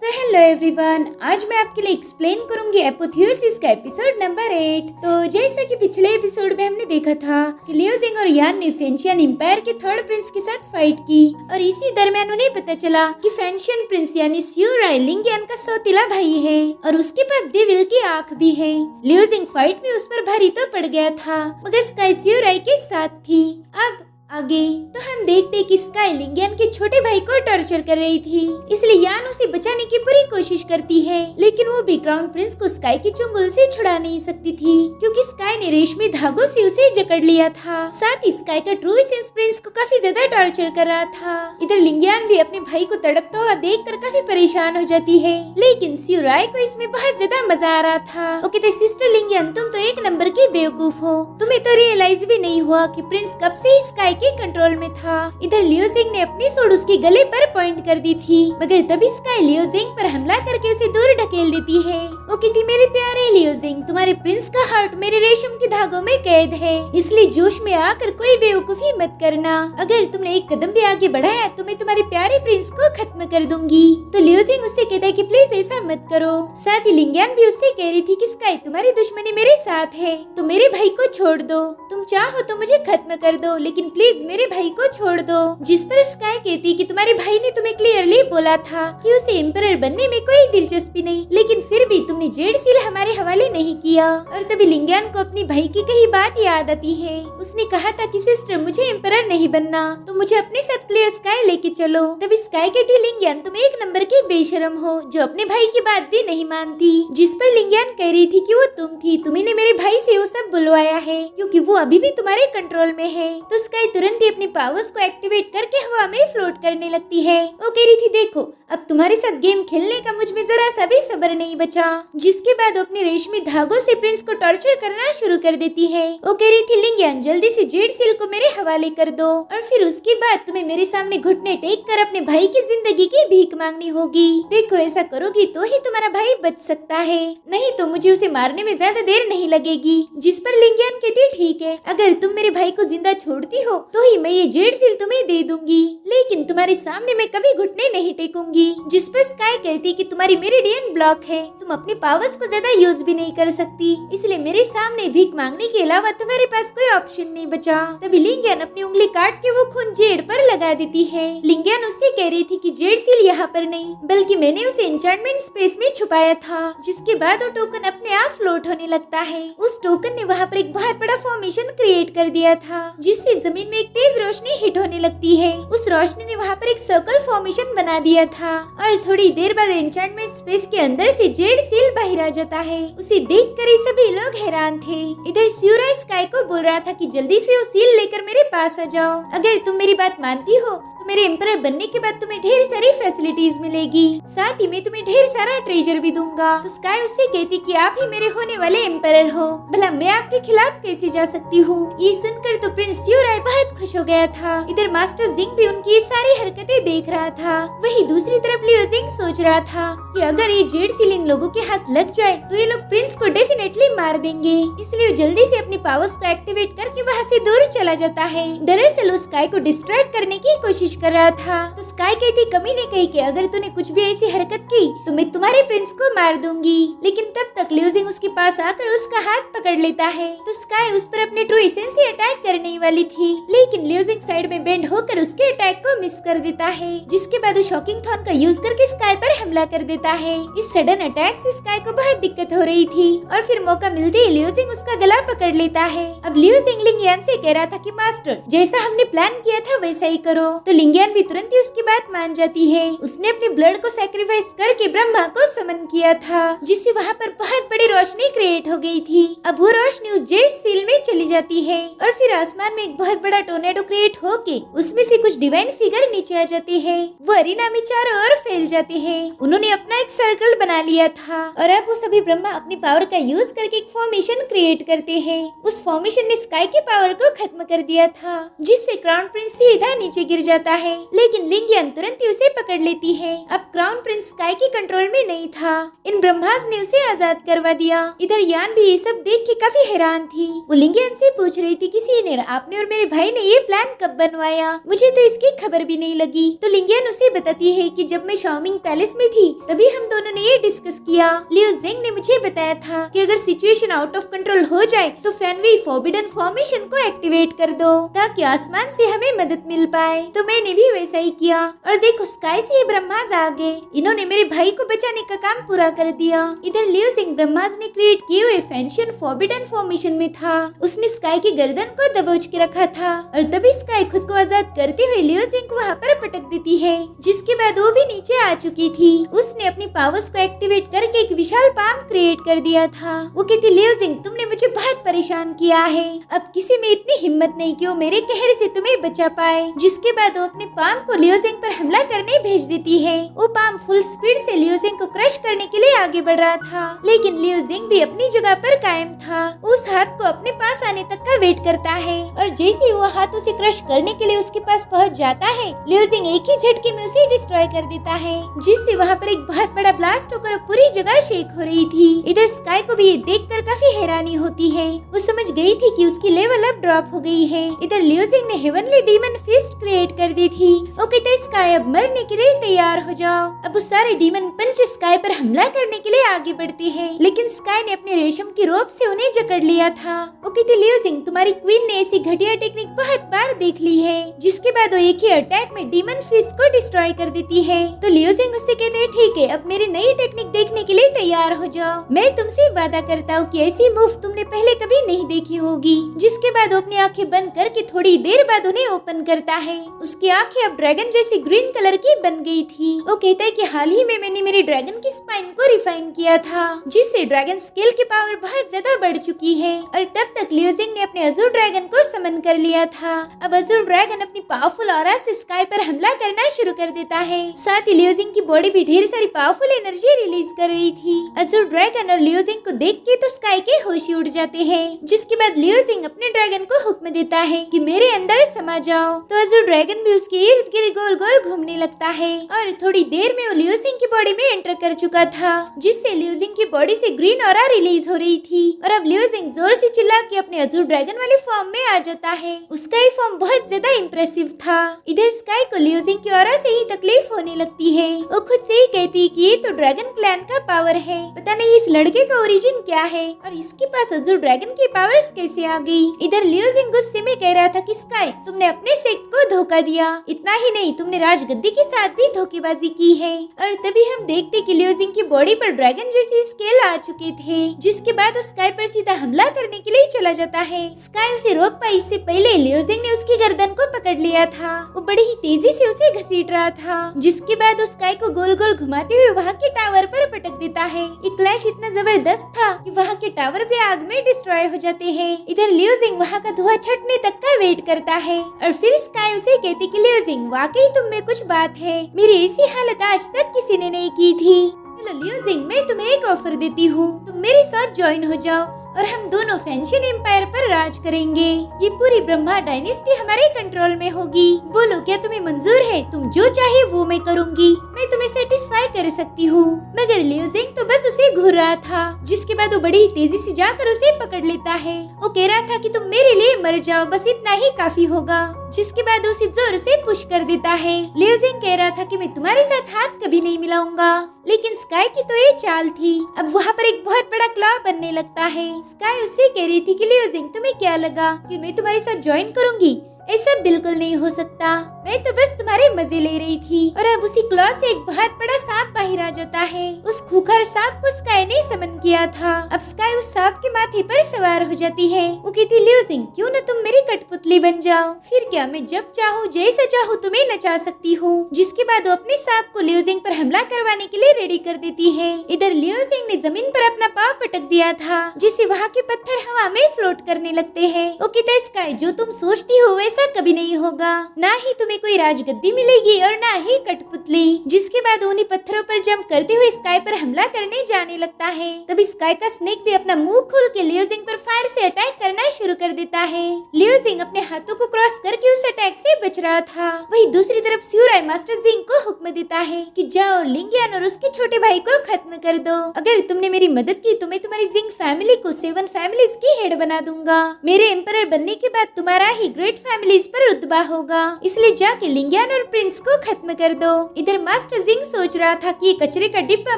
So hello everyone, आज मैं आपके लिए एक्सप्लेन करूंगी एपोथेयोसिस का एपिसोड नंबर 8। तो जैसा कि पिछले एपिसोड में हमने देखा था कि लियो जिंग और यान ने फेंशियन एम्पायर के थर्ड प्रिंस के साथ फाइट की और इसी दरमियान उन्हें पता चला कि फेंशियन प्रिंस यानी स्यूराई लिंग यान का सौतेला भाई है और उसके पास डेविल की आंख भी है। लियो जिंग फाइट में उस पर भारी तो पड़ गया था, मगर स्काई स्यूराई के साथ थी। अब आगे तो हम देखते कि स्काई लिंग यान के छोटे भाई को टॉर्चर कर रही थी, इसलिए यान उसे बचाने की पूरी कोशिश करती है, लेकिन वो भी क्राउन प्रिंस को स्काई की चुंगल से छुड़ा नहीं सकती थी क्योंकि स्काई ने रेशमी धागों से उसे जकड़ लिया था। साथ ही स्काई का ट्रू एसेंस प्रिंस को काफी ज्यादा टॉर्चर कर रहा था। इधर लिंग यान भी अपने भाई को तड़पता हुआ देखकर काफी परेशान हो जाती है, लेकिन स्यूराई को इसमें बहुत ज्यादा मजा आ रहा था। वो कहते सिस्टर लिंग यान, तुम तो एक नंबर की बेवकूफ हो, तुम्हें तो रियलाइज भी नहीं हुआ कि प्रिंस कब से स्काई के कंट्रोल में था। इधर लियो जिंग ने अपनी सूंड उसके गले पर पॉइंट कर दी थी, मगर तभी स्काई लियो जिंग पर हमला करके उसे दूर ढकेल देती है। वो कहती मेरे प्यारे लियो जिंग, तुम्हारे प्रिंस का हार्ट मेरे रेशम के धागों में कैद है, इसलिए जोश में आकर कोई बेवकूफी मत करना। अगर तुमने एक कदम भी आगे बढ़ाया तो मैं तुम्हारे प्यारे प्रिंस को खत्म कर दूंगी। तो लियो जिंग उससे कहता है कि प्लीज ऐसा मत करो। साथ ही लिंग यान भी उससे कह रही थी कि स्काई तुम्हारी दुश्मनी मेरे साथ है, तो मेरे भाई को छोड़ दो, तुम चाहो तो मुझे खत्म कर दो, लेकिन प्लीज मेरे भाई को छोड़ दो। जिस पर स्काई कहती कि तुम्हारे भाई ने तुम्हें क्लियरली बोला था कि उसे एम्परर बनने में कोई दिलचस्पी नहीं, लेकिन फिर भी तुमने जेड सील हमारे हवाले नहीं किया। और तभी लिंग यान को अपनी भाई की कही बात याद आती है। उसने कहा था कि सिस्टर मुझे एम्परर नहीं बनना, तो मुझे अपने साथ क्लियर स्काई लेके चलो। तभी स्काई कहती लिंग यान तुम एक नंबर की बेशरम हो जो अपने भाई की बात भी नहीं मानती। जिस पर लिंग यान कह रही थी कि वो तुम थी, तुम्ही ने मेरे भाई से वो सब बुलवाया है क्योंकि वो अभी भी तुम्हारे कंट्रोल में है। तो स्काई तुरंत ही अपनी पावर्स को एक्टिवेट करके हवा में फ्लोट करने लगती है। वो कह रही थी देखो अब तुम्हारे साथ गेम खेलने का मुझ में जरा सा भी सब्र नहीं बचा। जिसके बाद वो अपने रेशमी धागों से प्रिंस को टॉर्चर करना शुरू कर देती है। वो कह रही थी लिंग यान जल्दी से जेड सील को मेरे हवाले कर दो और फिर उसके बाद तुम्हें मेरे सामने घुटने टेक कर अपने भाई की जिंदगी की भीख मांगनी होगी। देखो ऐसा करोगी तो ही तुम्हारा भाई बच सकता है, नहीं तो मुझे उसे मारने में ज्यादा देर नहीं लगेगी। जिस पर लिंग यान कहती ठीक है, अगर तुम मेरे भाई को जिंदा छोड़ती हो तो ही मैं ये जेड सील तुम्हें दे दूंगी, लेकिन तुम्हारे सामने मैं कभी घुटने नहीं टेकूंगी। जिस पर स्काई कहती कि तुम्हारी मेरिडियन ब्लॉक है, तुम अपनी पावर्स को ज्यादा यूज भी नहीं कर सकती, इसलिए मेरे सामने भीख मांगने के अलावा तुम्हारे पास कोई ऑप्शन नहीं बचा। तभी लिंग यान अपनी उंगली काट के वो खून जेड पर लगा देती है। लिंग यान उससे कह रही थी कि जेड सील यहाँ पर नहीं बल्कि मैंने उसे एन्चेंटमेंट स्पेस में छुपाया था। जिसके बाद वो टोकन अपने आप फ्लोट होने लगता है। उस टोकन ने वहाँ पर एक बहुत बड़ा फॉर्मेशन क्रिएट कर दिया था, जिससे जमीन में एक तेज रोशनी हिट होने लगती है। उस रोशनी ने वहाँ पर एक सर्कल फॉर्मेशन बना दिया था और थोड़ी देर बाद एन्चेंटमेंट स्पेस के अंदर से जेड सील बाहर आ जाता है। उसे देखकर ही सभी लोग हैरान थे। इधर स्यूराई स्काई को बोल रहा था कि जल्दी से वो सील लेकर मेरे पास आ जाओ, अगर तुम मेरी बात मानती हो मेरे एम्परर बनने के बाद तुम्हें ढेर सारी फैसिलिटीज मिलेगी, साथ ही मैं तुम्हें ढेर सारा ट्रेजर भी दूंगा। तो स्काई उससे कहती कि आप ही मेरे होने वाले एम्परर हो, भला मैं आपके खिलाफ कैसे जा सकती हूँ। ये सुनकर तो प्रिंस स्यूराई बहुत खुश हो गया था। इधर मास्टर जिंग भी उनकी ये सारी हरकतें देख रहा था। वही दूसरी तरफ लियो जिंग सोच रहा था कि अगर ये जेड सील इन लोगों के हाथ लग जाए तो ये लोग प्रिंस को डेफिनेटली मार देंगे, इसलिए वो जल्दी से अपनी पावर्स को एक्टिवेट करके वहाँ से दूर चला जाता है। दरअसल वो स्काई को डिस्ट्रैक्ट करने की कोशिश कर रहा था। तो स्काई कहती कमी ने कही कि अगर तूने कुछ भी ऐसी हरकत की तो मैं तुम्हारे प्रिंस को मार दूंगी, लेकिन तब तक लियो जिंग उसके पास आकर उसका हाथ पकड़ लेता है। तो स्काई उस पर अपने ट्रू एसेंस से अटैक करने वाली थी, लेकिन लियो जिंग साइड में बेंड होकर उसके अटैक को मिस कर देता है। जिसके बाद वो शॉकिंग थॉर्न का यूज करके स्काई पर हमला कर देता है। इस सडन अटैक से स्काई को बहुत दिक्कत हो रही थी और फिर मौका मिलते ही लियो जिंग उसका गला पकड़ लेता है। अब लियो जिंग लिंग यान से कह रहा था कि मास्टर जैसा हमने प्लान किया था वैसा ही करो। तो लिंग यान भी तुरंत ही उसकी बात मान जाती है। उसने अपने ब्लड को सैक्रिफाइस करके ब्रह्मा को समन किया था, जिससे वहाँ पर बहुत बड़ी रोशनी क्रिएट हो गई थी। अब वो रोशनी उस जेड सील में चली जाती है और फिर आसमान में एक बहुत बड़ा टोर्नेडो क्रिएट होके उसमें से कुछ डिवाइन फिगर नीचे आ जाते हैं। वो अरीना में चारों ओर फैल जाते हैं। उन्होंने अपना एक सर्कल बना लिया था और अब वो सभी ब्रह्मा अपनी पावर का यूज करके एक फॉर्मेशन क्रिएट करते हैं। उस फॉर्मेशन ने स्काई की पावर को खत्म कर दिया था, जिससे क्राउन प्रिंस सीधा नीचे गिर जाता है, लेकिन लिंगियन तुरंत ही उसे पकड़ लेती है। अब क्राउन प्रिंस स्काई के कंट्रोल में नहीं था। इन ब्रह्मास ने उसे आजाद करवा दिया। इधर यान भी ये सब देख के काफी हैरान थी। वो लिंगियन से पूछ रही थी कि सीनियर, आपने और मेरे भाई ने ये प्लान कब बनवाया? मुझे तो इसकी खबर भी नहीं लगी। तो लिंगियन उसे बताती है कि जब मैं शाओमिंग पैलेस में थी तभी हम दोनों ने ये डिस्कस किया। लियो जिंग ने मुझे बताया था कि अगर सिचुएशन आउट ऑफ कंट्रोल हो जाए तो फैनवे फॉरबिडन फॉर्मेशन को एक्टिवेट कर दो ताकि आसमान से हमें मदद मिल पाए। तो मैंने भी वैसा ही किया और देखो स्काई से ये ब्रह्मास आ गए। इन्होंने मेरे भाई को बचाने का काम पूरा कर दिया। इधर लियो जिंग ब्रह्मास ने क्रिएट किए हुए फैंशियन फॉरबिडन फॉर्मेशन में था। उसने स्काई की गर्दन को दबोच के रखा था और तभी स्काई खुद को आजाद करते हुए लियो जिंग को वहाँ पर पटक देती है, जिसके बाद वो भी नीचे आ चुकी थी। उसने अपनी पावर्स को एक्टिवेट करके एक विशाल पाम क्रिएट कर दिया था। वो कहती, लियो जिंग तुमने मुझे बहुत परेशान किया है, अब किसी में इतनी हिम्मत नहीं कि वो मेरे कहर से तुम्हें बचा पाए। जिसके बाद वो अपने पाम को लियो जिंग पर हमला करने भेज देती है। वो पाम फुल स्पीड से लियो जिंग को क्रश करने के लिए आगे बढ़ रहा था, लेकिन लियो जिंग भी अपनी जगह पर कायम था। उस हाथ को अपने पास आने तक का वेट करता है और जैसे ही वो हाथ उसे क्रश करने के लिए उसके पास पहुंच जाता है, लियो जिंग एक ही झटके में उसे डिस्ट्रॉय कर देता है, जिससे वहाँ पर एक बहुत बड़ा ब्लास्ट होकर पूरी जगह शेक हो रही थी। इधर स्काई को भी ये देखकर काफी हैरानी होती है। वो समझ गई थी कि उसकी लेवल अप ड्रॉप हो गई है। इधर लियो जिंग ने हेवनली डीमन फिस्ट क्रिएट कर दी थी। वो कहते, स्काई अब मरने के लिए तैयार हो जाओ। अब वो सारे डीमन पंच स्काई पर हमला करने के लिए आगे बढ़ते हैं, लेकिन स्काई ने अपने रेशम की रोप से उन्हें जकड़ लिया था। वो कहती, लियो जिंग तुम्हारी क्वीन ने ऐसी घटिया टेक्निक बहुत बार देख ली है। जिसके बाद वो एक ही अटैक में डीमन फिस्ट को डिस्ट्रॉय कर देती है। तो लियो जिंग उससे कहते हैं, ठीक है, अब मेरी नई टेक्निक देखने के लिए तैयार हो जाओ। मैं तुमसे वादा करता हूँ कि ऐसी मूव तुमने पहले कभी नहीं देखी होगी। जिसके बाद वो अपनी आंखें बंद करके थोड़ी देर बाद उन्हें ओपन करता है। उसकी आंखें अब ड्रैगन जैसी ग्रीन कलर की बन गई थी। वो कहता है कि हाल ही में मैंने मेरी ड्रैगन की स्पाइन को रिफाइन किया था, जिससे ड्रैगन स्केल की पावर बहुत ज्यादा बढ़ चुकी है। और तब तक लियो जिंग ने अपने अजूर ड्रैगन को समन कर लिया था। अब अजूर ड्रैगन अपनी पावरफुल ऑरा से स्काई पर हमला करना शुरू कर देता है। साथ ही लियो जिंग की बॉडी भी ढेर सारी पावरफुल एनर्जी रिलीज कर रही थी। अजूर ड्रैगन और लियो जिंग को देख के तो स्काई के होश ही उड़ जाते हैं। जिसके बाद लियो जिंग अपने ड्रैगन को हुक्म देता है कि मेरे अंदर समा जाओ। तो अजूर ड्रैगन भी उसके इर्द गिर्द गोल गोल घूमने लगता है और थोड़ी देर में वो लियो जिंग की बॉडी में एंटर कर चुका था, जिससे लियो जिंग की बॉडी से ग्रीन ऑरा रिलीज हो रही थी। और अब लियो जिंग जोर से चिल्ला के अपने अजूर ड्रैगन वाले फॉर्म में आ जाता है। उसका ये फॉर्म बहुत ज्यादा इम्प्रेसिव था। इधर स्काई को लियो जिंग की ऑरा से ही तकलीफ होने लगती है। वो खुद से ही कहती है कि ये तो ड्रैगन क्लैन का पावर है, पता नहीं इस लड़के का ओरिजिन क्या है और इसके पास अजूर ड्रैगन की पावर्स कैसे आ गई। इधर लियो जिंग गुस्से में कह रहा था कि स्काई तुमने अपने सेट को धोखा दिया, इतना ही नहीं तुमने राजगद्दी के साथ भी धोखेबाजी की है। और तभी हम देखते कि लियो जिंग की बॉडी पर ड्रैगन जैसी स्केल आ चुके थे, जिसके बाद स्काई पर सीधा हमला करने के लिए चला जाता है। स्काई उसे रोक पाई इससे पहले लियो जिंग ने उसकी गर्दन को पकड़ लिया था। वो बड़ी ही तेजी से उसे घसीट रहा था, जिसके बाद स्काई को गोल गोल घुमाते हुए वहाँ के टावर पर पटक देता है। ये क्लैश इतना जबरदस्त था कि वहाँ के टावर भी आग में डिस्ट्रॉय हो जाते हैं। इधर लियो जिंग वहाँ का धुआं छटने तक का वेट करता है और फिर स्काई उसे कहती कि लियो जिंग वाकई तुम में कुछ बात है, मेरी ऐसी हालत आज तक किसी ने नहीं की थी। चलो लियो जिंग मैं तुम्हें एक ऑफर देती हूँ, तुम मेरे साथ ज्वाइन हो जाओ और हम दोनों फैंशियन एम्पायर पर राज करेंगे। ये पूरी ब्रह्मा डायनेस्टी हमारे कंट्रोल में होगी। बोलो क्या तुम्हें मंजूर है? तुम जो चाहे वो मैं करूँगी, मैं तुम्हें सेटिस्फाई कर सकती हूँ। मगर लियो जिंग तो बस उसे घूर रहा था, जिसके बाद वो बड़ी तेजी से जाकर उसे पकड़ लेता है। वो कह रहा था कि तुम मेरे लिए मर जाओ, बस इतना ही काफी होगा। जिसके बाद उसे जोर से पुश कर देता है। लियो जिंग कह रहा था कि मैं तुम्हारे साथ हाथ कभी नहीं मिलाऊंगा, लेकिन स्काई की तो ये चाल थी। अब वहाँ पर एक बहुत बड़ा क्लॉ बनने लगता है। स्काई उससे कह रही थी कि लियो जिंग तुम्हें क्या लगा कि मैं तुम्हारे साथ ज्वाइन करूंगी? ऐसा बिल्कुल नहीं हो सकता, मैं तो बस तुम्हारे मजे ले रही थी। और अब उसी क्लॉ से एक बहुत बड़ा सांप बाहर आ जाता है। उस खूंखार सांप को स्काई ने समन किया था। अब स्काई उस सांप के माथे पर सवार हो जाती है। वो कहती लियो जिंग क्यों न तुम मेरी कठपुतली बन जाओ, फिर क्या मैं जब चाहूँ जैसा चाहूँ तुम्हें नचा सकती हूँ। जिसके बाद वो अपने सांप को लियो जिंग पर हमला करवाने के लिए रेडी कर देती है। इधर लियो जिंग ने जमीन पर अपना पाँव पटक दिया था, जिससे वहाँ के पत्थर हवा में फ्लोट करने लगते हैं। वो कहता है स्काई जो तुम सोचती हो वैसा ऐसा कभी नहीं होगा, ना ही तुम्हें कोई राजगद्दी मिलेगी और ना ही कठपुतली। जिसके बाद उन्हीं पत्थरों पर जंप करते हुए स्काई पर हमला करने जाने लगता है। तभी स्काई का स्नेक भी अपना मुंह खोल के लियो जिंग पर फायर से अटैक करना शुरू कर देता है। लियो जिंग अपने हाथों को क्रॉस करके उस अटैक से बच रहा था। वहीं दूसरी तरफ स्यूराई मास्टर जिंग को हुक्म देता है कि जाओ लिंगियन और उसके छोटे भाई को खत्म कर दो। अगर तुमने मेरी मदद की तो मैं तुम्हारी जिंग फैमिली को 7 फैमिलीज की हेड बना दूंगा। मेरे एम्परर बनने के बाद तुम्हारा ही ग्रेट फैमिलीज पर रुतबा होगा, इसलिए जाके लिंगियन और प्रिंस को खत्म कर दो। इधर मास्टर जिंग सोच रहा था कि कचरे का डिब्बा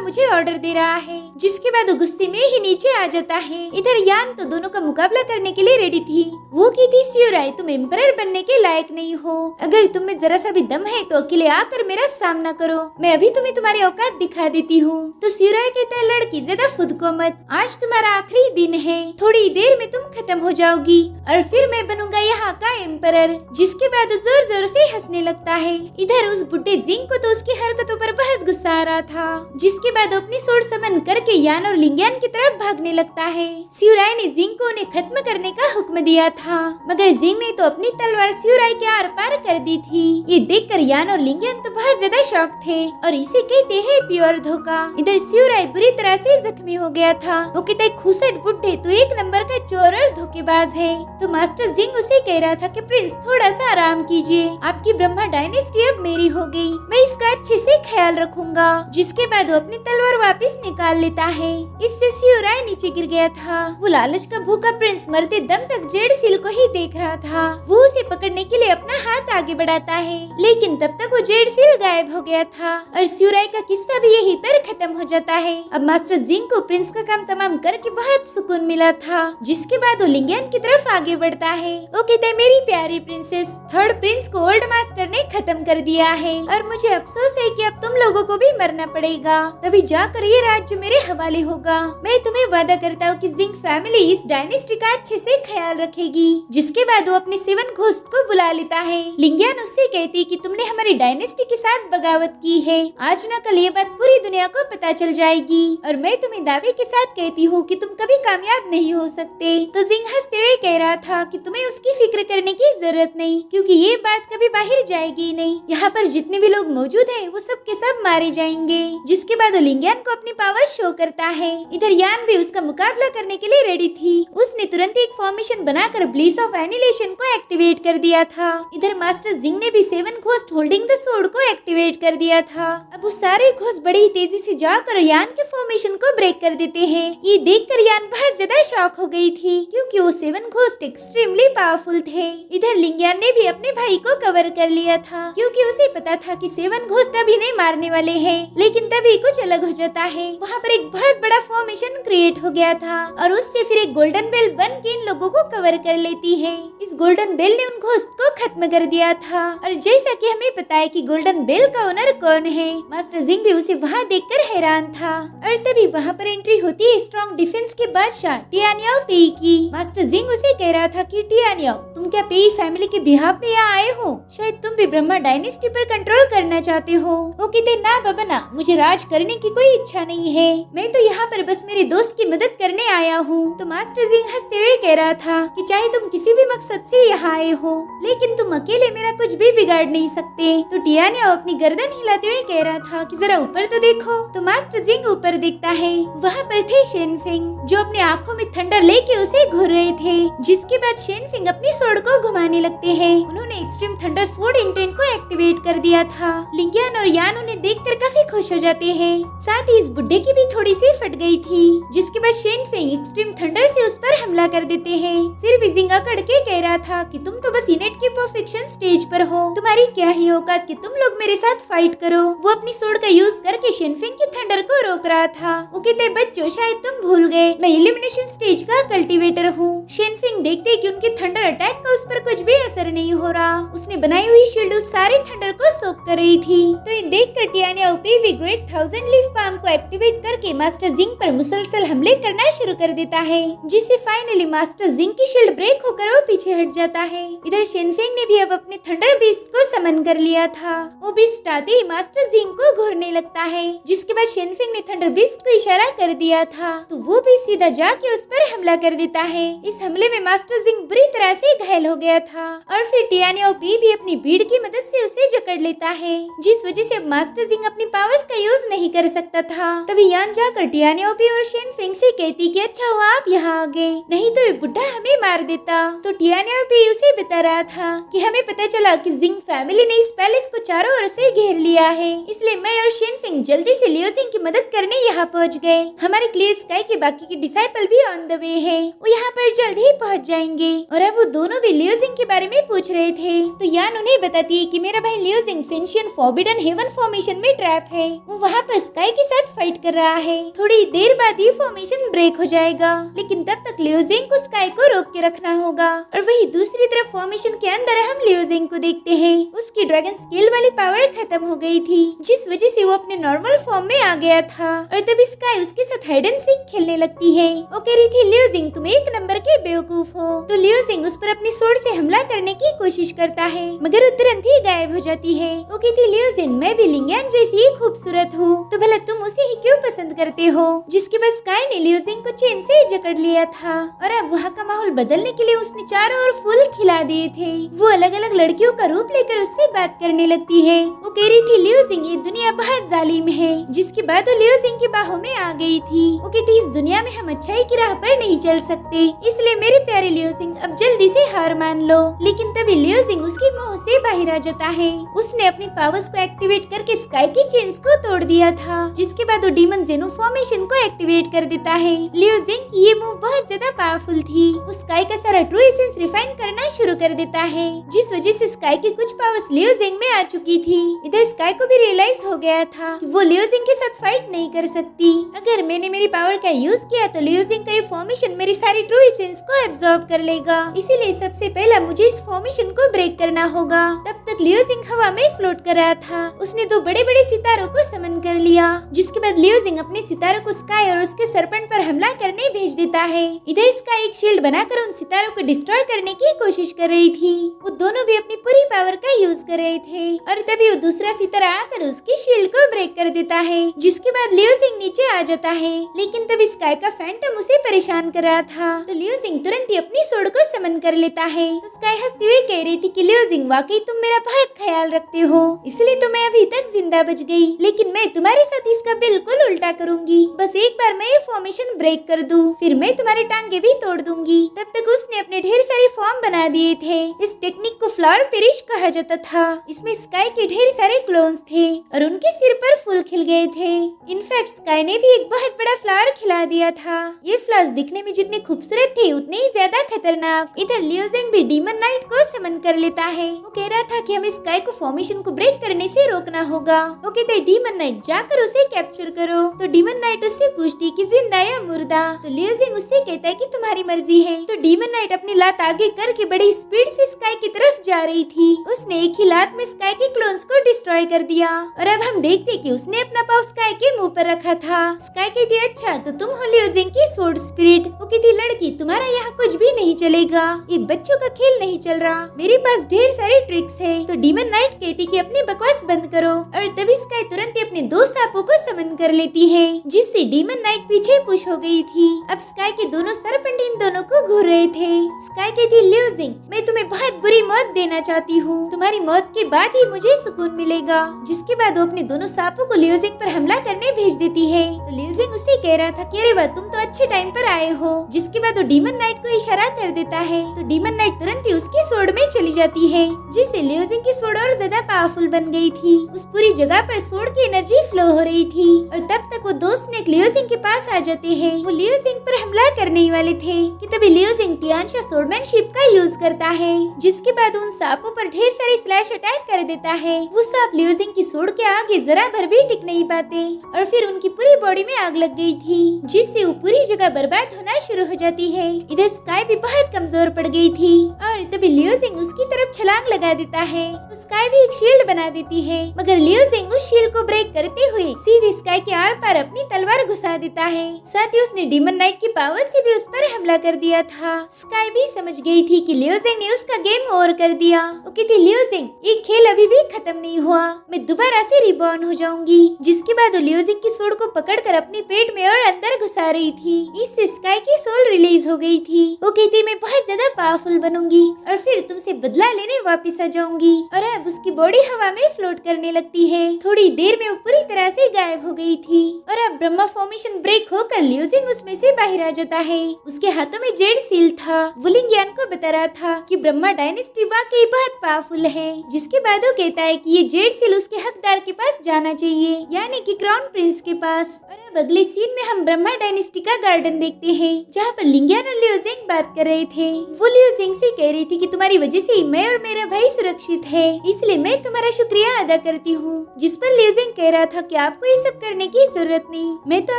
मुझे ऑर्डर दे रहा है, जिसके बाद वो गुस्से में ही नीचे आ जाता है। इधर यान तो दोनों का मुकाबला करने के लिए रेडी थी। वो की थी स्यूराई तुम एम्परर बनने के लायक नहीं हो, अगर तुम में जरा सा भी दम है तो अकेले आकर मेरा सामना करो, मैं अभी तुम्हें तुम्हारी औकात दिखा देती हूँ। तो स्यूराई कहता है लड़की ज्यादा खुद को मत, आज तुम्हारा आखिरी दिन है, थोड़ी देर में तुम खत्म हो जाओगी और फिर मैं बनूंगा यहाँ का एम्परर। जिसके बाद जोर जोर से हंसने लगता है। इधर उस बुढ़े जिंग को तो उसकी हरकतों पर बहुत गुस्सा आ रहा था। जिसके बाद अपनी सोर्ड समन करके यान और लिंगियन की तरफ भागने लगता है। स्यूराई ने जिंग को उन्हें खत्म करने का हुक्म दिया था, मगर जिंग ने तो अपनी तलवार स्यूराई के आर पार कर दी थी। ये देखकर यान और लिंगियन तो बहुत ज्यादा शॉक थे और इसे कहते हैं प्योर धोखा। इधर स्यूराई बुरी तरह से जख्मी हो गया था। वो कहता है खुसट बुढ़े तो एक नंबर का चोर और धोखेबाज है। तो मास्टर जिंग उसे कह रहा था कि प्रिंस थोड़ा सा आराम कीजिए, आपकी ब्रह्मा डायनेस्टी अब मेरी हो गई, मैं इसका अच्छे से ख्याल रखूंगा। जिसके बाद वो अपनी तलवार वापस निकाल लेता है। इससे स्यूराई नीचे गिर गया था। वो लालच का भूखा प्रिंस मरते दम तक जेड सील को ही देख रहा था। वो उसे पकड़ने के लिए अपना हाथ आगे बढ़ाता है, लेकिन तब तक वो जेड सील गायब हो गया था और स्यूराई का किस्सा भी यहीं पर खत्म हो जाता है। अब मास्टर जिंग को प्रिंस का काम तमाम करके बहुत सुकून मिला था। जिसके बाद वो लिंगियन की तरफ आगे बढ़ता है। वो कहता है मेरी प्यारी प्रिंसेस, थर्ड प्रिंस को ओल्ड मास्टर ने खत्म कर दिया है और मुझे अफसोस है कि अब तुम लोगों को भी मरना पड़ेगा, तभी जाकर ये राज्य मेरे हवाले होगा। मैं तुम्हें वादा करता हूँ कि जिंग फैमिली इस डायनेस्टी का अच्छे से ख्याल रखेगी। जिसके बाद वो अपने 7 घोस्ट को बुला लेता है। लिंगियन उससे कहती कि तुमने हमारी डायनेस्टी के साथ बगावत की है, आज न कल ये बात पूरी दुनिया को पता चल जाएगी और मैं तुम्हें दावे के साथ कहती हूँ कि तुम कभी कामयाब नहीं हो सकते। तो जिंग हंसते हुए कह रहा था कि तुम्हें उसकी फिक्र करने की जरूरत नहीं, क्योंकि ये बात कभी बाहर जाएगी नहीं। यहाँ पर जितने भी लोग मौजूद हैं वो सब के सब मारे जाएंगे। जिसके बाद वो लिंगियन को अपनी पावर शो करता है। इधर यान भी उसका मुकाबला करने के लिए रेडी थी। उसने तुरंत एक फॉर्मेशन बनाकर ब्लिस ऑफ एनिलेशन को एक्टिवेट कर दिया था। इधर मास्टर जिंग ने भी 7 घोस्ट होल्डिंग द सोर्ड को एक्टिवेट कर दिया था। अब वो सारे घोस्ट बड़ी ही तेजी से जाकर यान के फॉर्मेशन को ब्रेक कर देते हैं। ये देखकर यान बहुत ज्यादा शॉक हो गई थी, क्योंकि वो 7 घोस्ट एक्सट्रीमली पावरफुल थे। इधर लिंगियन ने भी अपने भाई को कवर कर लिया था, क्योंकि उसे पता था कि 7 घोस्ट अभी नहीं मारने वाले हैं। लेकिन तभी कुछ अलग हो जाता है। वहाँ पर एक बहुत बड़ा फॉर्मेशन क्रिएट हो गया था और उससे फिर एक गोल्डन बेल बन के इन लोगों को कवर कर लेती है। इस गोल्डन बेल ने उन घोस्ट को खत्म कर दिया था और जैसा कि हमें पता है कि गोल्डन बेल का ओनर कौन है, मास्टर जिंग भी उसे वहाँ देखकर हैरान था। और तभी वहाँ पर एंट्री होती है स्ट्रॉन्ग डिफेंस के बादशाह टियानियाओ पेई की। मास्टर जिंग उसे कह रहा था कि टियानियाओ, तुम क्या पेई फैमिली के बिहाफ में यहाँ आए हो? शायद तुम भी ब्रह्मा डायनेस्टी पर कंट्रोल करना चाहते हो। वो कहते ना बाबा ना, मुझे राज करने की कोई इच्छा नहीं है, मैं तो यहाँ पर बस मेरे दोस्त की मदद करने आया हूँ। तो मास्टर जिंग हंसते हुए कह रहा था कि चाहे तुम किसी भी मकसद से यहाँ आए हो, लेकिन तुम अकेले मेरा कुछ भी बिगाड़ नहीं सकते। तो टियानियाओ अपनी गर्दन हिलाते हुए कह रहा था कि जरा ऊपर तो देखो। तो मास्टर जिंग ऊपर देखता है। वहाँ पर थे शेनफिंग, जो अपने आँखों में थंडर लेके उसे घूर रहे थे। जिसके बाद शेनफिंग अपनी स्वॉर्ड को घुमाने लगते हैं। उन्होंने एक्सट्रीम थंडर स्वॉर्ड इंटेंट को एक्टिवेट कर दिया था। लिंगियन और यान उन्हें देखकर काफी खुश हो जाते हैं। साथ ही इस बुड्ढे की भी थोड़ी सी फट गई थी। जिसके बाद शेनफिंग एक्सट्रीम थंडर से उस पर हमला कर देते हैं। फिर भी जिंग अकड़ के कह रहा था कि तुम तो बस इनेट की परफेक्शन स्टेज पर हो, तुम्हारी क्या ही औकात कि तुम लोग मेरे साथ फाइट करो। वो अपनी स्वॉर्ड का यूज करके शेनफिंग के थंडर को रोक रहा था। वो कहते बच्चों, शायद तुम भूल गए, मैं एलिमिनेशन स्टेज का कल्टीवेटर हूँ। शेनफिंग देखते कि उनके थंडर अटैक का उस पर कुछ भी असर नहीं हो रहा। उसने बनाई हुई शील्ड उस सारे थंडर को सोख कर रही थी। तो ये देख कर टियानियाओ पेई भी ग्रेट 1000 लीफ पाम को एक्टिवेट करके मास्टर जिंग पर मुसलसल हमले करना शुरू कर देता है, जिससे फाइनली मास्टर जिंग की शील्ड ब्रेक होकर वो पीछे हट जाता है। इधर शेनफिंग ने भी अब अपने थंडर बीस्ट को समन कर लिया था। वो बीस्ट आते ही मास्टर जिंग को घूरने लगता है। जिसके बाद शेनफिंग ने थंडर बीस्ट को इशारा कर दिया था, तो वो भी सीधा जाके उस पर हमला कर देता है। इस हमले में मास्टर जिंग बुरी तरह से घायल हो गया था और फिर टियानियोपी भी अपनी भीड़ की मदद से उसे जकड़ लेता है, जिस वजह से अब मास्टर जिंग अपनी पावर्स का यूज नहीं कर सकता था। तभी यान जाकर टियानियोपी और शेनफेंग से कहती कि अच्छा हुआ आप यहाँ आ गए, नहीं तो ये बुढ़ा हमें मार देता। तो टियानियोपी उसे बता रहा था कि हमें पता चला कि जिंग फैमिली ने इस पैलेस को चारों ओर से घेर लिया है, इसलिए मैं और शेनफेंग जल्दी से लियो जिंग की मदद करने यहाँ पहुँच गए। हमारे क्लियर स्काई के बाकी के डिसाइपल भी ऑन द वे है, वो यहाँ पर जल्द ही पहुँच जाएंगे। और अब वो दोनों भी लियो जिंग के बारे में पूछ रहे थे, तो यान उन्हें बताती है कि मेरा भाई लियो जिंग फेंशियन फॉरबिडन हेवन फॉर्मेशन में ट्रैप है, वो वहाँ पर स्काई के साथ फाइट कर रहा है। थोड़ी देर बाद ये फॉर्मेशन ब्रेक हो जाएगा, लेकिन तब तक लियो जिंग को स्काई को रोक के रखना होगा। और वही दूसरी तरफ फॉर्मेशन के अंदर हम लियो जिंग को देखते हैं, उसकी ड्रैगन स्केल वाली पावर खत्म हो गई थी, जिस वजह से वो अपने नॉर्मल फॉर्म में आ गया था। और तभी स्काई उसके साथ हाइड एंड सीक खेलने लगती है। वो कह रही थी लियो जिंग तुम एक नंबर के बेवकूफ हो। तो लियो जिंग उस पर अपनी स्वॉर्ड से हमला करने की कोशिश करता है, मगर वो तुरंत ही गायब हो जाती है। वो कहती लियो जिंग मैं भी लिंगन जैसी ही खूबसूरत हूँ, तो भला तुम उसे ही क्यों पसंद करते हो। जिसके बाद स्काई ने लियो जिंग को चेन से जकड़ लिया था और अब वहाँ का माहौल बदलने के लिए उसने चारों ओर फूल खिला दिए थे। वो अलग अलग लड़कियों का रूप लेकर उससे बात करने लगती है। वो कह रही थी लियो जिंग ये दुनिया बहुत जालिम है, जिसके बाद वो लियो जिंग की बाहों में आ गई थी। वो कहती इस दुनिया में हम अच्छाई की राह पर नहीं चल सकते, इसलिए मेरे प्यारे लियो जिंग अब जल्दी से हार मान लो। लेकिन तभी लियो जिंग उसकी मुंह से बाहर आ जाता है। उसने अपनी पावर्स को एक्टिवेट करके स्काई की चेन्स को तोड़ दिया था, जिसके बाद वो डीमन जेनो फॉर्मेशन को एक्टिवेट कर देता है। लियो जिंग की ये मूव बहुत ज्यादा पावरफुल थी। वो स्काई का सारा ट्रू एसेंस रिफाइन करना शुरू कर देता है, जिस वजह से स्काई की कुछ पावर्स लियो जिंग में आ चुकी थी। इधर स्काई को भी रियलाइज हो गया था कि वो लियो जिंग के साथ फाइट नहीं कर सकती। अगर मैंने मेरी पावर का यूज किया तो लियो जिंग का ये फॉर्मेशन मेरी सारी ट्रू एसेंस को एब्जॉर्ब कर लेगा, इसीलिए सबसे पहला मुझे इस फॉर्मेशन को ब्रेक करना होगा। तब तक लियो जिंग हवा में फ्लोट कर रहा था। उसने दो बड़े बड़े सितारों को समन कर लिया, जिसके बाद लियो जिंग अपने सितारों को स्काई और उसके सरपेंट पर हमला करने भेज देता है। इधर स्काई एक शील्ड बनाकर उन सितारों को डिस्ट्रॉय करने की कोशिश कर रही थी। वो दोनों भी अपनी पूरी पावर का यूज कर रहे थे और तभी वो दूसरा सितारा आकर उसकी शील्ड को ब्रेक कर देता है, जिसके बाद लियो जिंग नीचे आ जाता है। लेकिन तभी स्काई का फैंटम उसे परेशान कर रहा था, तो लियो जिंग तुरंत ही अपनी स्वॉर्ड को समन कर लेता है। तो स्काई हंसते हुए कह रही थी कि लियो जिंग वाकई तुम मेरा बहुत ख्याल रखते हो, इसलिए तो मैं अभी तक जिंदा बच गई, लेकिन मैं तुम्हारे साथ इसका बिल्कुल उल्टा करूंगी। बस एक बार मैं ये फॉर्मेशन ब्रेक कर दूं, फिर मैं तुम्हारे टांगे भी तोड़ दूंगी। तब तक उसने अपने ढेर सारे फॉर्म बना दिए थे। इस टेक्निक को फ्लावर पेरिश कहा जाता था। इसमें स्काई के ढेर सारे क्लोन्स थे और उनके सिर पर फूल खिल गए थे। इनफैक्ट स्काई ने भी एक बहुत बड़ा फ्लावर खिला दिया था। ये फ्लावर्स दिखने में जितने खूबसूरत थे उतने ही ज्यादा खतरनाक। इधर लियो जिंग भी डीमन नाइट को समन कर लेता है। वो कह रहा था कि हमें स्काई को फॉर्मेशन को ब्रेक करने से रोकना होगा। वो कहते हैं डीमन नाइट जाकर उसे कैप्चर करो। तो डीमन नाइट उससे पूछती कि जिंदा या मुर्दा। तो लियो जिंग उससे कहता है कि तुम्हारी मर्जी है। तो डीमन नाइट अपनी लात आगे करके बड़ी स्पीड से स्काई की तरफ जा रही थी। उसने एक ही लात में स्काई के क्लोन्स को डिस्ट्रॉय कर दिया और अब हम देखते कि उसने अपना पाव स्काई के मुंह पर रखा था। स्काई कहती अच्छा तो तुम हो लियो जिंग की स्वॉर्ड स्पिरिट। वो कहती लड़की तुम्हारा यहाँ कुछ भी नहीं चलेगा, ये बच्चों का खेल नहीं चल रहा, मेरे पास ढेर सारे ट्रिक्स है। तो डीमन नाइट कहती कि अपनी बकवास बंद करो और तभी स्काई तुरंत ही अपने दो सांपों को समन कर लेती है, जिससे डीमन नाइट पीछे पुश हो गई थी। अब स्काई के दोनों सरपेंट इन दोनों को घूर रहे थे। स्काई कहती लियो जिंग मैं तुम्हें बहुत बुरी मौत देना चाहती हूँ, तुम्हारी मौत के बाद ही मुझे सुकून मिलेगा। जिसके बाद वो अपने दोनों सांपों को लियो जिंग पर हमला करने भेज देती है। तो लियो जिंग उससे कह रहा था कि अरे वाह तुम तो अच्छे टाइम पर आए हो। जिसके बाद वो डीमन नाइट को इशारा कर देता है। तो डीमन नाइट तुरंत ही उसकी स्वॉर्ड में चली जाती है, जिससे लियो जिंग की स्वॉर्ड और ज्यादा पावरफुल बन गई थी। उस पूरी जगह पर स्वॉर्ड की एनर्जी फ्लो हो रही थी और तब तक वो दो स्नेक लियो जिंग के पास आ जाते हैं। वो लियो जिंग पर हमला करने ही वाले थे कि तभी लियो जिंग टियानशा स्वॉर्डमैनशिप का यूज करता है, जिसके बाद उन सांपों पर ढेर सारे स्लैश अटैक कर देता है। वो सांप लियो जिंग की स्वॉर्ड के आगे जरा भर भी टिक नहीं पाते और फिर उनकी पूरी बॉडी में आग लग गई थी, जिससे वो पूरी जगह बर्बाद होना शुरू हो जाती है। इधर स्काई भी बहुत कमजोर पड़ गई थी और तभी लियो जिंग उसकी तरफ छलांग लगा देता है। स्काई भी एक शील्ड बना देती है, मगर लियो जिंग उस शील्ड को ब्रेक करते हुए सीधे स्काई के आर पार अपनी तलवार घुसा देता है। साथ ही उसने डीमन नाइट की पावर से भी उस पर हमला कर दिया था। स्काई भी समझ गई थी कि लियो जिंग ने उसका गेम ओवर कर दिया। वो कहती लियो जिंग, ये खेल अभी भी खत्म नहीं हुआ, मैं दोबारा से रिबॉर्न हो जाऊंगी। जिसके बाद वो लियो जिंग की सोड को पकड़कर अपने पेट में और अंदर घुसा रही थी। इससे स्काई की सोल रिलीज हो गई थी। वो कहती मैं बहुत ज्यादा पावरफुल बनूंगी और फिर तुमसे बदला लेने वापिस आ जाऊंगी। और अब उसकी बॉडी हवा में फ्लोट करने लगती है। थोड़ी देर में वो पूरी तरह से गायब हो गई थी। और अब ब्रह्मा फॉर्मेशन ब्रेक होकर लियो जिंग उसमें से बाहर आ जाता है। उसके हाथों में जेड सील था। वो लिंगियान को बता रहा था कि ब्रह्मा डायनेस्टी वाकई बहुत पावरफुल है। जिसके बाद वो कहता है कि ये जेड सील उसके हकदार के पास जाना चाहिए, यानी कि क्राउन प्रिंस के पास। और अब अगले सीन में हम ब्रह्मा डायनेस्टी का गार्डन देखते हैं, जहाँ पर लिंगियान और लियो जिंग बात कर रहे थे। वो लियो जिंग से कह रही थी कि तुम्हारी वजह से मैं और मेरा भाई सुरक्षित है, इसलिए मैं तुम्हारा शुक्रिया अदा करती हूँ। जिस पर लियो जिंग कह रहा था कि आपको ये सब करने की जरूरत नहीं, मैं तो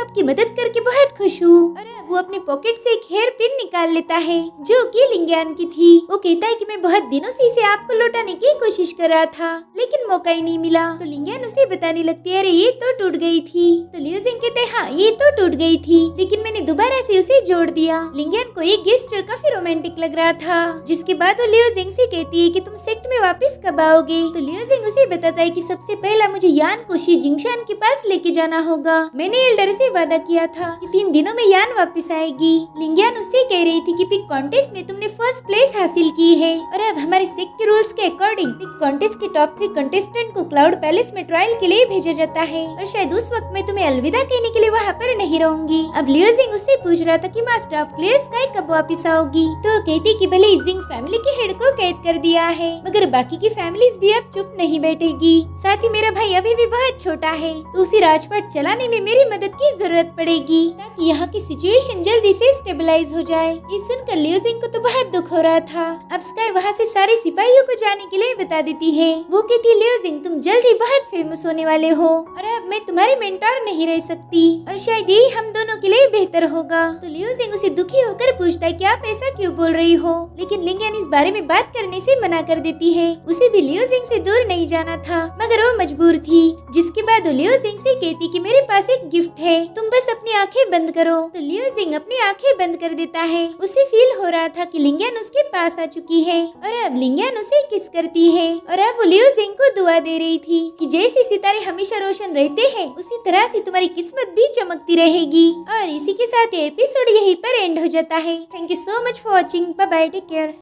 आपकी मदद करके बहुत खुश हूँ। और अब वो अपने पॉकेट से एक हेयर पिन निकाल लेता है जो कि लिंगियान की थी। वो कहता है कि मैं बहुत दिनों से इसे आपको लौटाने की कोशिश कर रहा था, लेकिन मौका ही नहीं मिला। तो लिंगियान उसे बताने लगती है अरे ये तो टूट गई थी। तो लियो जिंग कहते हैं हाँ ये तो टूट गई थी, लेकिन मैंने दोबारा से उसे जोड़ दिया। लिंगियान को ये गेस्चर काफी रोमांटिक लग रहा था। जिसके बाद वो लियो जिंग से कहती है कि तुम सेक्ट में वापस कब आओगे। तो लियो जिंग उसे बताता है कि सबसे पहला मुझे यान को शी जिंगशान के पास लेके जाना होगा। मैंने एल्डर से वादा किया था कि 3 दिनों में यान वापस आएगी। लिंगियान उससे कह रही थी कि पिक कॉन्टेस्ट में तुमने फर्स्ट प्लेस हासिल की है और अब हमारे सेक्ट के रूल्स के अकॉर्डिंग पिक कॉन्टेस्ट के टॉप 3 कंटेस्टेंट को क्लाउड पैलेस में ट्रायल के लिए भेजा जाता है और शायद उस वक्त मैं तुम्हें अलविदा कहने के लिए वहाँ पर नहीं रहूंगी। अब लियो जिंग उससे पूछ रहा था कि मास्टर ऑफ क्लियर स्काई कब वापस आओगी। तो कहती कि भले जिंग फैमिली के हेड को कैद कर दिया है, मगर बाकी की फैमिलीज भी अब चुप नहीं बैठेगी। साथ ही मेरा भाई अभी भी बहुत छोटा है, तो उसे राजपाट चलाने में मेरी मदद की जरूरत पड़ेगी ताकि यहाँ की सिचुएशन जल्दी से स्टेबलाइज हो जाए। ये सुनकर लियो जिंग को तो बहुत दुख हो रहा था। अब स्काई वहाँ से सारे सिपाहियों को जाने के लिए बता देती है। वो कहती लियो जिंग तुम जल्दी बहुत फेमस होने वाले हो और अब मैं तुम्हारी मेंटोर नहीं रह सकती और शायद यही हम दोनों के लिए बेहतर होगा। तो लियो जिंग उसे दुखी होकर पूछता है कि आप ऐसा क्यों बोल रही हो, लेकिन लिंगियान इस बारे में बात करने से मना कर देती है। उसे भी लियो जिंग से दूर नहीं जाना था, मगर वो मजबूर थी। जिसके बाद वो लियो जिंग से कहती कि मेरे पास एक गिफ्ट है, तुम बस अपनी आंखें बंद करो। तो लियो जिंग अपनी आंखें बंद कर देता है। उसे फील हो रहा था कि लिंगियान उसके पास आ चुकी है और अब लिंगियान उसे किस करती है और अब वो लियो जिंग को दुआ दे रही थी कि जैसे सितारे हमेशा रोशन रहते हैं उसी तरह से तुम्हारी किस्मत भी चमकती रहेगी। और इसी के साथ ये एपिसोड यहीं पर एंड हो जाता है। Thank you so much for watching. Bye bye, take care.